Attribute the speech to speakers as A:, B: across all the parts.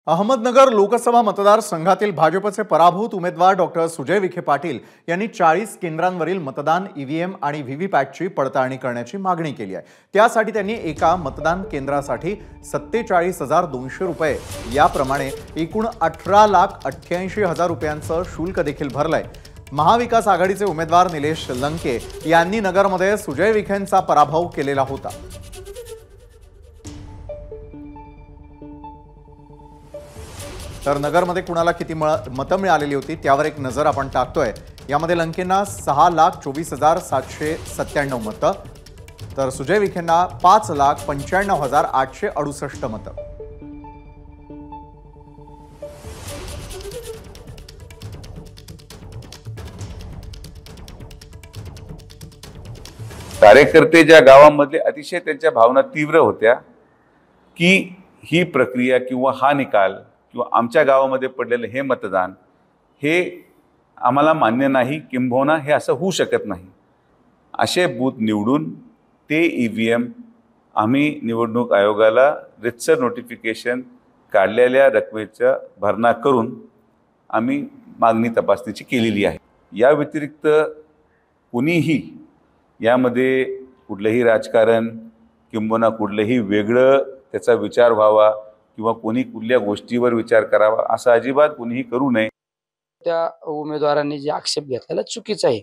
A: अहमदनगर लोकसभा मतदारसंघातील भाजपचे पराभूत उमेदवार डॉक्टर सुजय विखे पाटील यांनी 40 केंद्रांवरील मतदान ईव्हीएम आणि व्हीव्हीपॅटची पडताळणी करण्याची मागणी केली आहे। त्यासाठी त्यांनी एका मतदान केंद्रासाठी 47,200 रुपये याप्रमाणे एकूण 18,88,000 रुपयांचं शुल्क देखील भरलंय। महाविकास आघाडीचे उमेदवार निलेश लंके यांनी नगरमध्ये सुजय विखेंचा पराभव केलेला होता। तर नगरमध्ये कुणाला किती मतं मिळालेली होती त्यावर एक नजर आपण टाकतोय। यामध्ये लंकेंना 6,24,797 मतं, तर सुजय विखेंना 5,95,868 मतं।
B: कार्यकर्ते ज्या गावांमध्ये अतिशय त्यांच्या भावना तीव्र होत्या की ही प्रक्रिया किंवा हा निकाल किंवा आमच्या गावामध्ये पडलेलं हे मतदान हे आम्हाला मान्य नाही, किंबहुना हे असं होऊ शकत नाही, असे बूथ निवडून ते ईव्हीएम आम्ही निवडणूक आयोगाला रितसर नोटिफिकेशन काढलेल्या रकमेचा भरणा करून आम्ही मागणी तपासणीची केलेली आहे। या व्यतिरिक्त कुणीही यामध्ये कुठलंही राजकारण किंबहुना कुठलंही वेगळं त्याचा विचार व्हावा किंवा कोणी कुठल्या गोष्टीवर विचार करावा असं अजिबात कोणीही करू नये।
C: त्या उमेदवारांनी जे आक्षेप घेतलेला चुकीचा आहे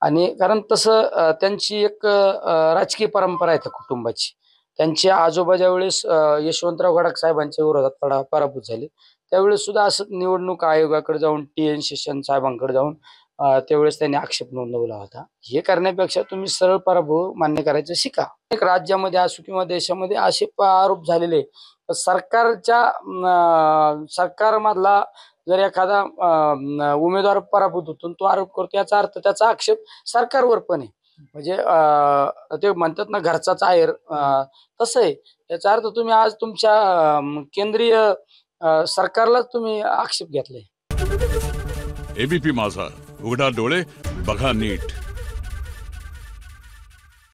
C: आणि कारण तसं त्यांची एक राजकीय परंपरा आहे त्या कुटुंबाची। त्यांच्या आजोबा ज्यावेळेस यशवंतराव गडाख साहेबांच्या विरोधात पराभूत झाले त्यावेळेस सुद्धा असं निवडणूक आयोगाकडे जाऊन TN शेषन साहेबांकडे जाऊन त्यावेळेस त्यांनी आक्षेप नोंदवला होता। हे करण्यापेक्षा तुम्ही सरळ पराभव मान्य करायचं शिका। एक राज्यामध्ये असो किंवा देशामध्ये असे आरोप झालेले सरकारमधला जर एखादा उमेदवार पराभूत होतो तो आरोप करतो, याचा अर्थ त्याचा आक्षेप सरकारवर पण आहे। म्हणजे ते म्हणतात ना घरचाच आहेर, तसं आहे। याचा अर्थ तुम्ही आज तुमच्या केंद्रीय सरकारलाच तुम्ही आक्षेप घेतलाय।
D: एबीपी माझा, उघडा डोळे बघा नीट।